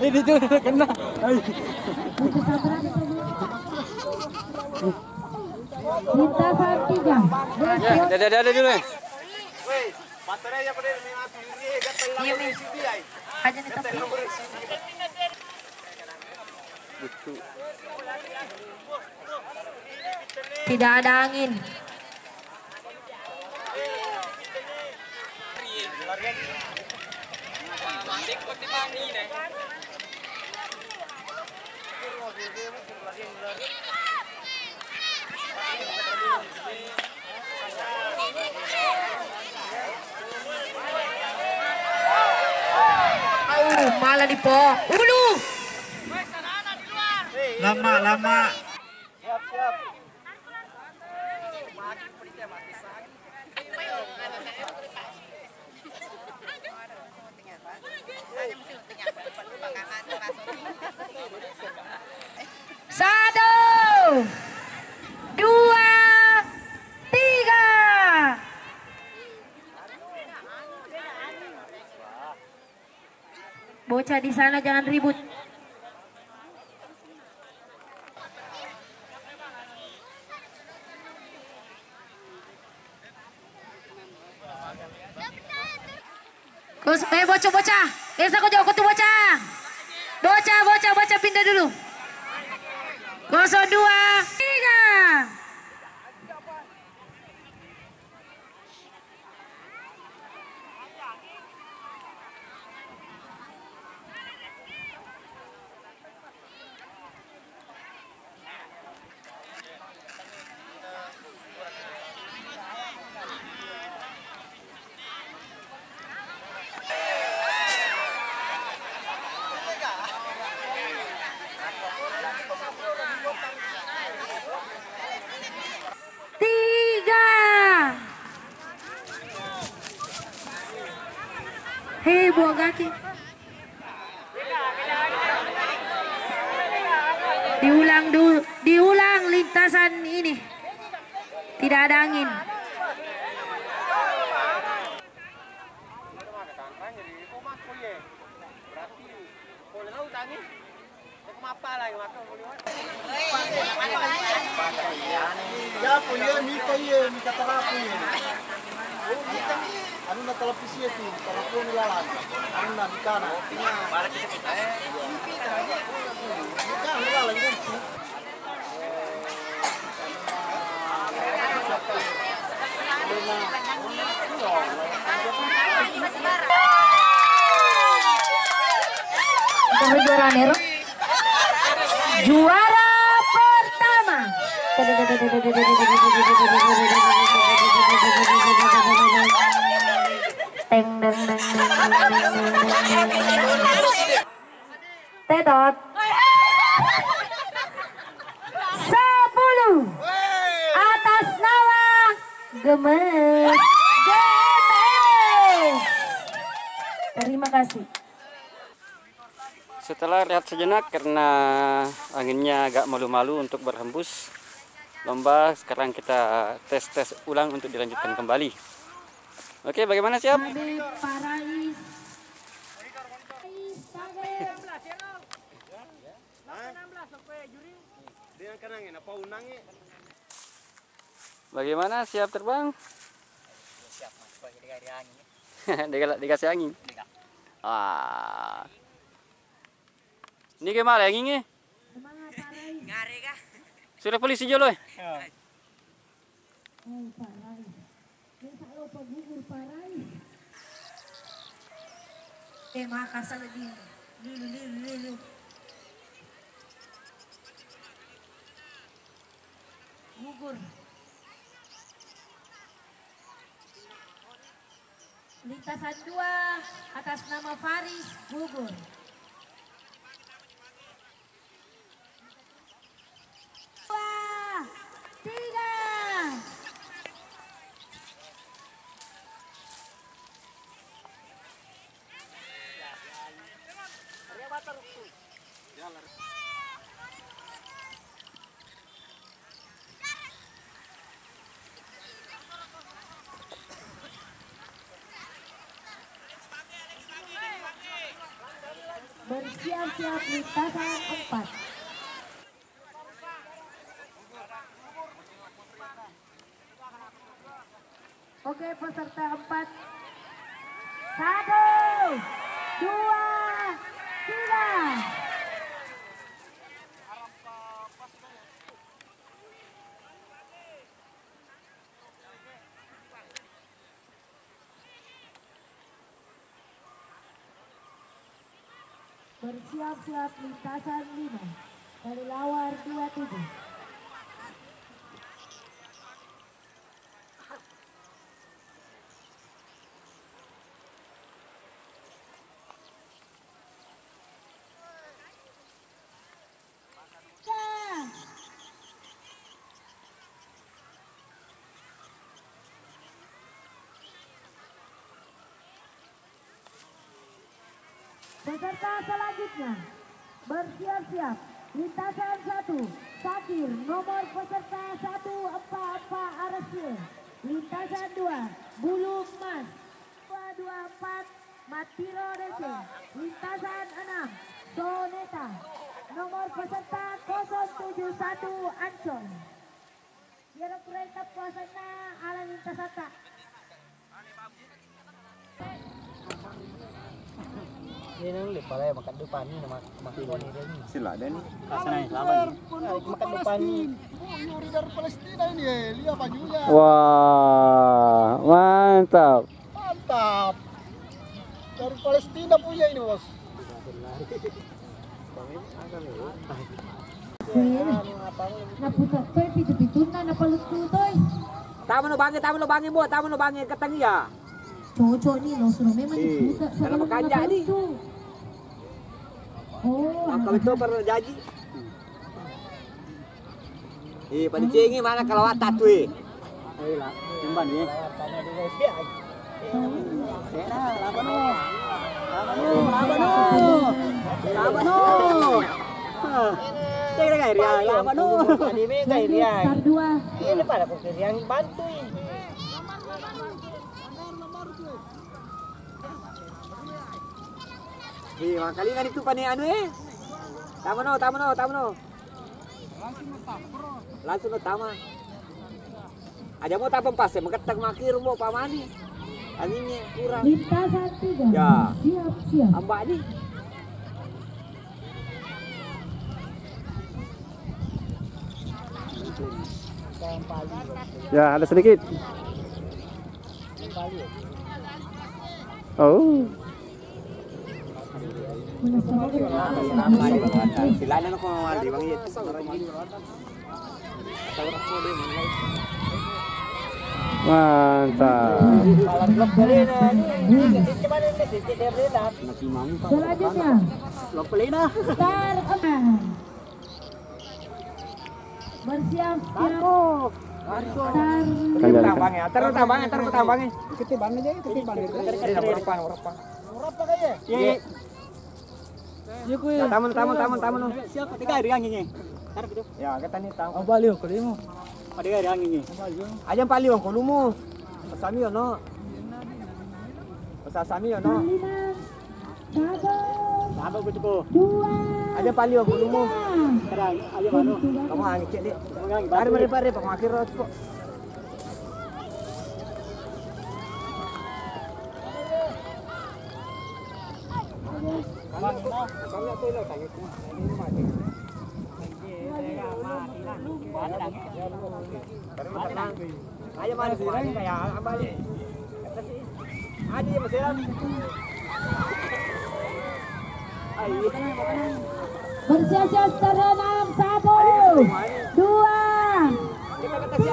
Ini tuh kena. Lintasan 3. Ada dulu. Tidak ada angin. Malah di po. Ulu. Lama. Siap. Satu, dua, tiga. Bocah di sana jangan ribut. Bocah. Desa kau jauh tuh bocah. Bocah pindah dulu. 02, 3. Hei, buang kaki. Diulang lintasan ini. Tidak ada angin. Ya, punya minta terapi. Anu na televisi itu, telepon lalan. Anu na di kana. Para kita. Bukan lalan itu. Juara Nero. Juara pertama. Tetot 10 atas nama Gemes. Terima kasih. Setelah rehat sejenak karena anginnya agak malu-malu untuk berhembus lomba, sekarang kita tes ulang untuk dilanjutkan kembali. Oke, bagaimana, siap? Bagaimana, siap terbang? Siap, Mas. Dikasih angin. Ini gimana anginnya? Ngare kah? Sudah polisi jolo. Makasih lebih. Lulu. Gugur. Lintasan 2 atas nama Faris gugur. siap lintasan 4. Oke, peserta 4. 1, 2, 3. Bersiap-siap lintasan 5. Dari lawar 27. Peserta selanjutnya bersiap-siap lintasan 1 Sakir nomor peserta 144 Arasil. Lintasan 2 Bulu Emas 224 Matiro Racing. Lintasan 6 Soneta nomor peserta 071 Ancol. Biar kereta puasana ala lintasan tak. Ini nang lepas lah makan depan ni nama makan ni dia ni. Sila ada ni. Makan depan ni. Yuri dari Palestina ini, lihat bajunya. Wah, mantap. Mantap. Dari Palestina punya ini, Bos. Naputak toy pitu-pitun na napalut ko toy. Tama no bangi mo, tama no bangi katangiya. Cowok-cowok ni no suruh memang dibuka sa Dalam makanja ni. Oh, Ang kawit to para jaji. Pancingin mana kalau atat tu eh. Ayolah, timban ni. Ini pada pokok yang bantu. Makali nga dito pa ni ano eh. Tama no. Langsung no tama. Aja mo tapang pas, magkatag makiro mo pamani. Anginnya kurang. Lintasan 3. Ya. Siap. Ambak ni. Ya, ada sedikit. Oh. Sila na ko aldi bang yet. Mantap. Selanjutnya Star Emas. Bersiap-siap Star Terbangnya. Ketiban aja, ketiban. Berapa kaya? Iya. Tamu no. Siapa tiga hari yang ini? Ya, kata ni tahu. Oh, balik ko mo. Ada hari yang ini. Aja pali wang kulumu. Pasami ono. Pasasami ono. 5, Sabar betul. 2, Aja pali wang kulumu. Sekarang aja mano. Kamu angin cek dek. Pare pengakhir kok. Ayo mana sih kayak apa aja? Aja mesin. Ayo. bersiap-siap Star 6, 1, 2, 3.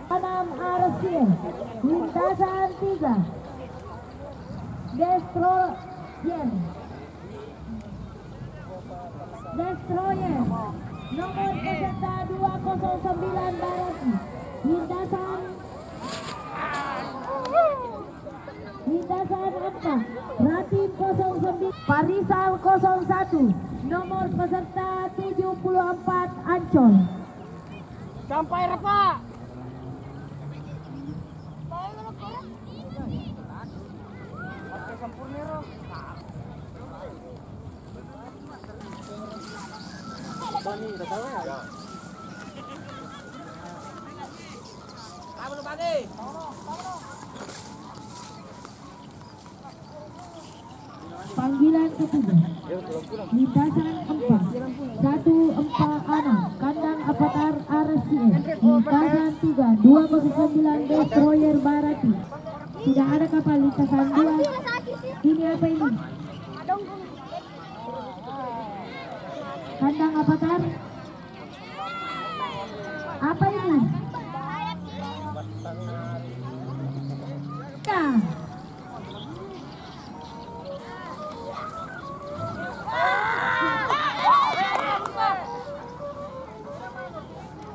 Enam Arasil, lintasan 3. Destroyer nomor peserta 209 Baraki, lintasan 4, Ratim 09, Parisal 01, nomor peserta 74 Ancol. Sampai Pak. Panggilan ketiga. Lintasan 4-1-4-6 kandang Avatar RCN. Lintasan 3 209 Destroyer Barati. Tidak ada kapal lintasan 2. Ini apa ini? Kandang Avatar. Apa ini? Ya.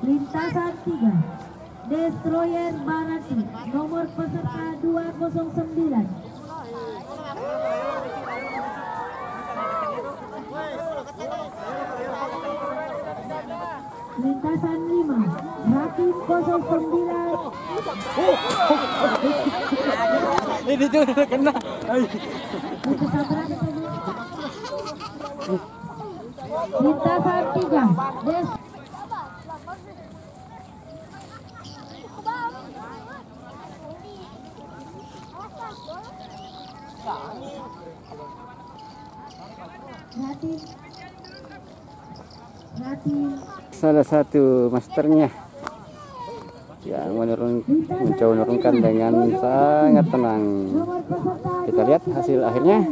Lintasan 3 Destroyer Barati, nomor peserta 209. Lintasan 5 Rakim 09. Ini juga kena. Lintasan 3 Salah satu masternya yang menurunkan dengan sangat tenang. Kita lihat hasil akhirnya.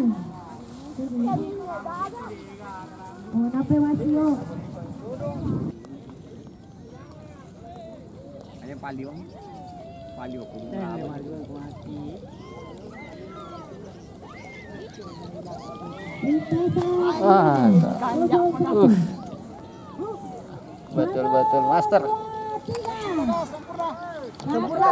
Betul-betul master. Sempurna.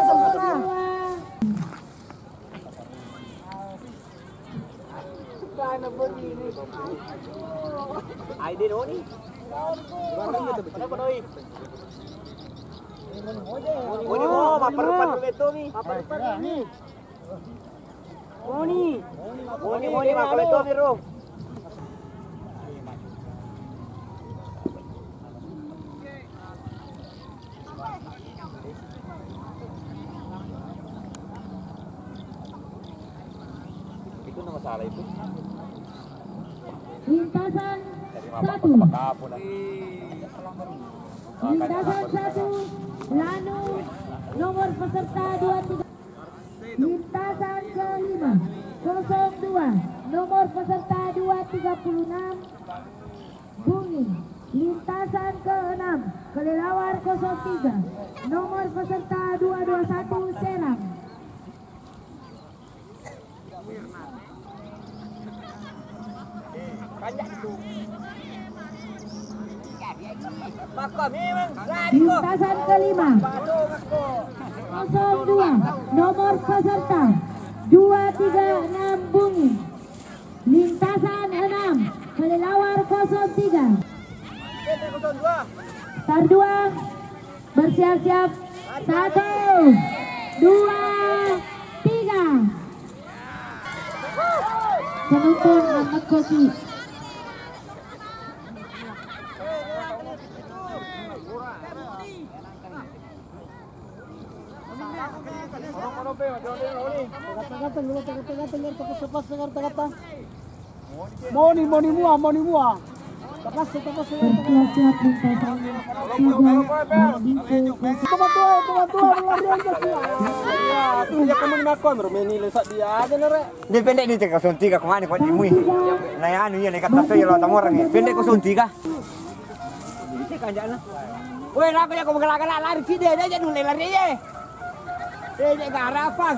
Lintasan 1 Lanu, nomor peserta 23. Lintasan ke-5 02 nomor peserta 236 Bungi. Lintasan ke-6 Kelelawar 03 nomor peserta 221 Serang. Lintasan ke-5 02 nomor peserta 236 Bungi. Lintasan 6 Kelelawar 03. Tar 2 bersiap-siap. 1 2 3. Penonton amat kopi. Moni mua. Tapas. Bersiap-siap lintasan 3 Dia pendek di 03 kemana kok di mui. Nah ya anu ya nek kata saya lo orang ya. Pendek 03. Ini kanjana. Woi, aku ya kau gelak-gelak lari sini aja dulu lari ya. Dia enggak harapan.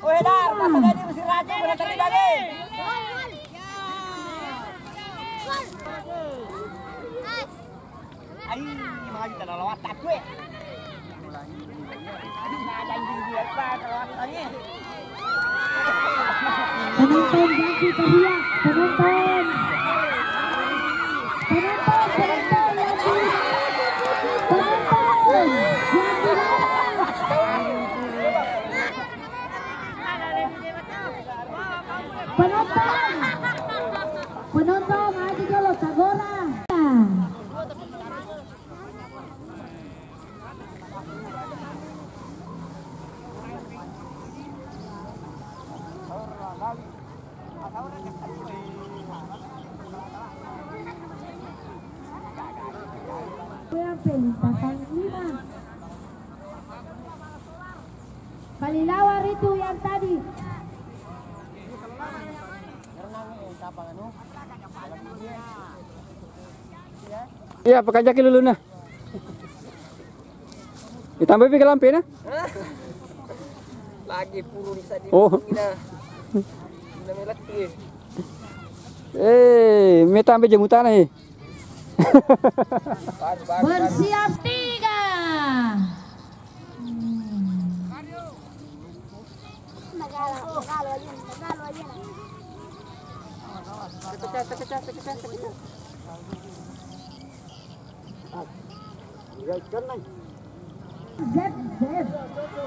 Weh dar, masa tadi mesti raja boleh tadi tadi. Ayo, maju tanah lawat tak gue. Ada anjing dia apa lawat tadi. Penonton ganti teriak, penonton. Penonton, maju dulu, Tagora. Lintasan 5. Kalilawar itu yang tadi. Iya, pakajaki dulu nah. Ditambah ke lampe nah. Lagi puru bisa di. Oh. Me tambah jemutan nih. Bersiap 3.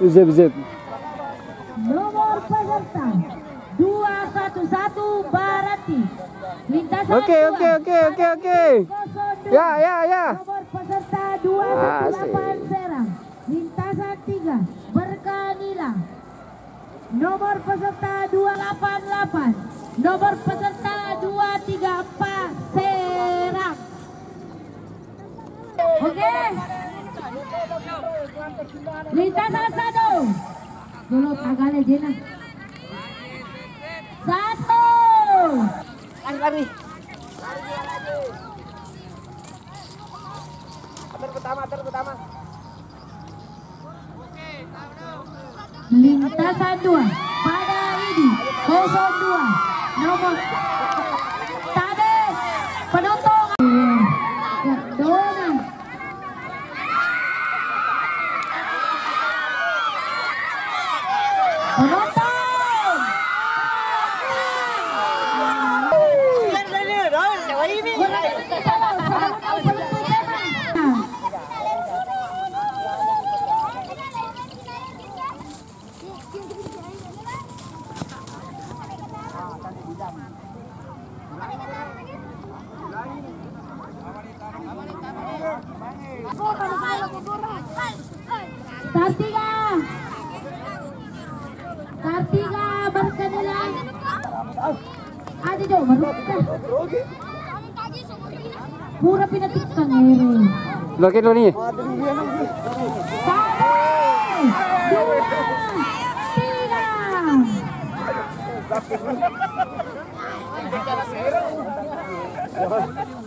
Zeb. Nomor peserta 211 Barati. Lintasan Oke. 02. Ya. Nomor peserta 218 Serang. Lintasan 3 Berkanila. Nomor peserta 288. Nomor peserta 234 Serang. Oke. Lintasan 1. Dulu tagale jena. 1. Lari. Atur pertama. Lintasan 2 pada ini 02 nomor Tades penonton Kedona penonton Kartika Berkanila. Aja jauh marunta. Pura pinatikkan ero. Lokit lo nih. 1, 2,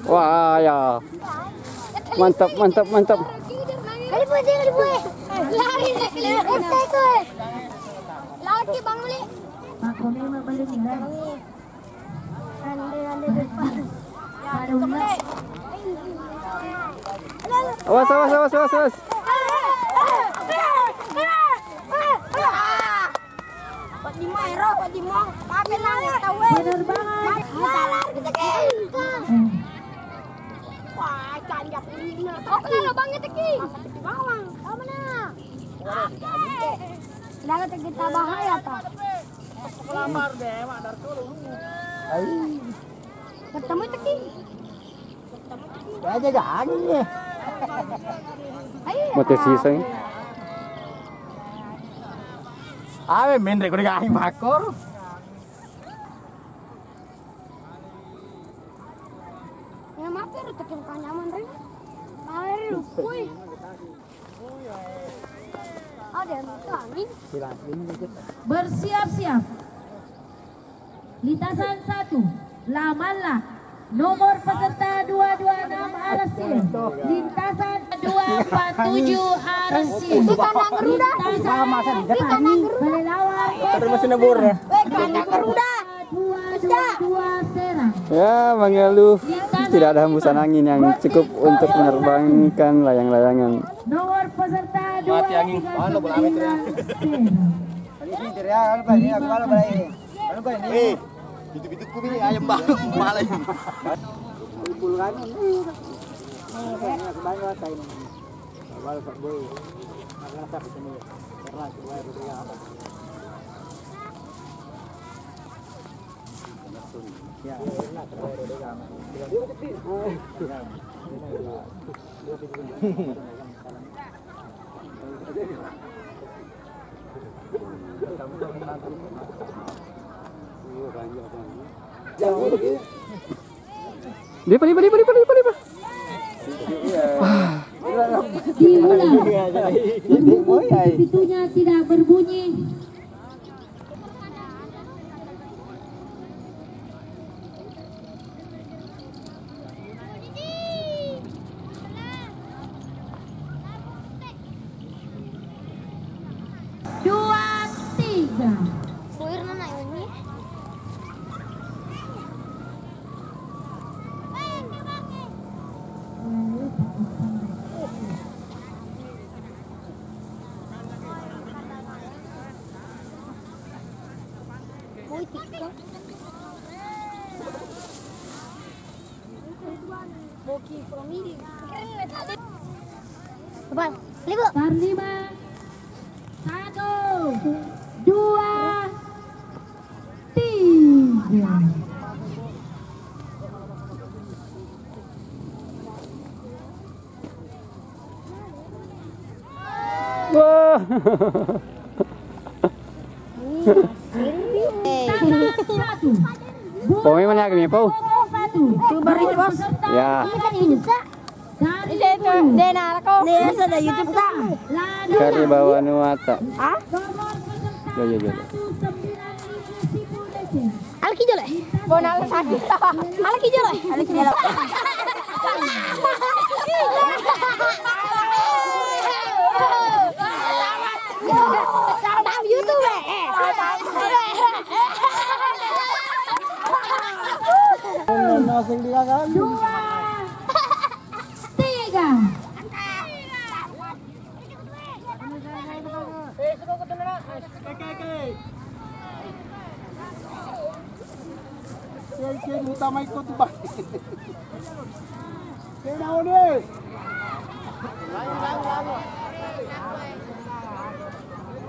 3. Wah ya. Mantap. Kali boleh. Lari. Laut ke Bang Uli. Aku memang balik ni. Ande depan. Ada ulang. Awas. Buat di Mairo, buat di Mong. Pakai nangis tahu. Bener banget. Salah kita ke. Wah, canjak ini. Oke, lo Bang teki. Bawang, kamu mana? Laga kita bahaya tak? Lamar deh, madar dulu. Ketemu teki. Aja gani nih. Motivasi sang. Ave mendre ko gani makor. Ya mampir teki kan nyaman rin. Air lupui. Ada angin. Bersiap-siap. Lintasan 1 Lamalla Nomor peserta 226 Arasil. Lintasan 247 Arasil. Lintasan Pelelawar. Masih nabur. 222 Serang. Ya, mengeluh tidak ada hembusan angin yang cukup untuk menerbangkan layang-layangan. Nomor peserta 239 Serang. Itu kubi ayam baru malah. Dimulai. Pintunya tidak berbunyi. Dua, tiga. Tar 5. 1, 2, 3. Wah. Satu. Pokoknya mana kami Pau? Itu baru bos. Ya. Kari bawa nuata. Ya. Alki jole. Bonal sakit. Alki jole. Tahu YouTube. Dua, tiga. Yang utama ikut tuh bang. Kena nih.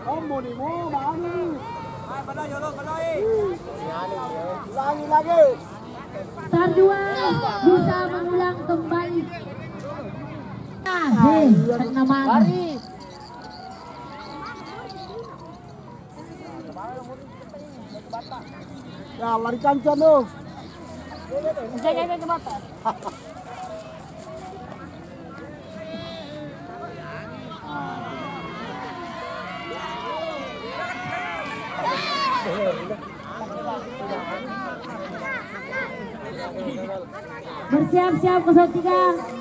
Kamu nih mau mana? Lagi. Tar 2 bisa mengulang kembali. Kena mana? Ya lari kancan tuh. Bersiap-siap 03.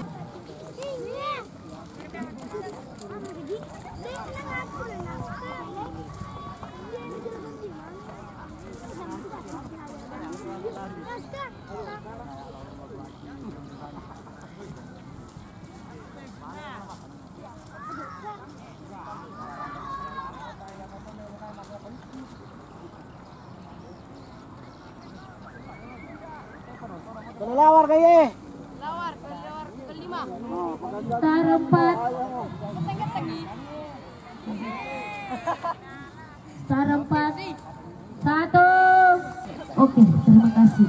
Lawar kayaknya. Tar 4. Tar 4. 1. Oke, terima kasih.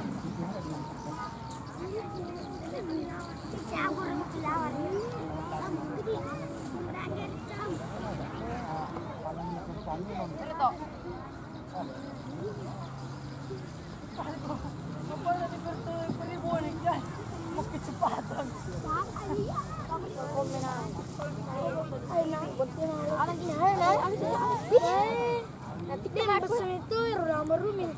Nanti dia pesen itu rame-rame.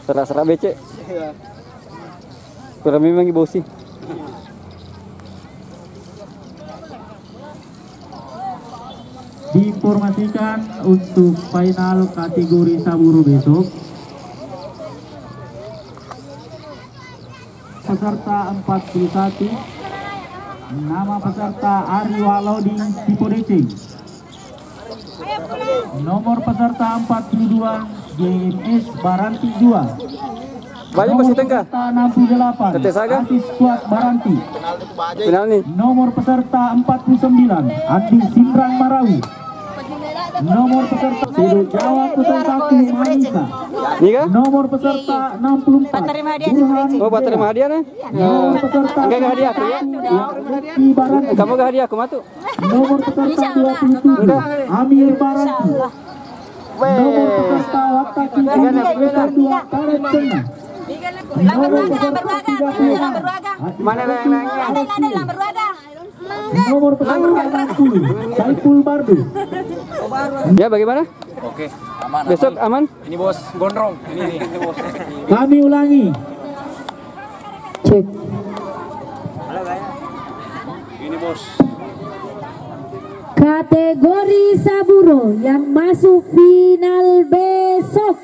Serak-serak becek. Kurang memang bosi. Diinformasikan untuk final kategori Saburo besok. Peserta 41, nama peserta Ari Walodi Sipodecing. Nomor peserta 42 GMS Baranti 2. Banyak masih tengah. Peserta 68 Tete Saga. Asis Squad Baranti. Final nih. Nomor peserta 49 Andi Simrang Marawi. Nomor peserta Sido Jawa 01 Manisa. Nih kah? Nomor peserta 64 Burhan. Oh, buat terima hadiah nih. Nomor peserta Enggak hadiah aku ya. Rifki Baranti. Kamu gak hadiah aku matu. Nomor peserta 27 Amir Baranti. Nomor peserta Wataki 2 Karet Tengah. Nomor peserta 30 Mana yang nanya? Nomor peserta 60 Saiful Bardu. Ya bagaimana? Oke, aman. Besok aman? Ini bos gondrong. Ini bos. Kami ulangi. Cek. Ini bos. Kategori Saburo yang masuk final besok.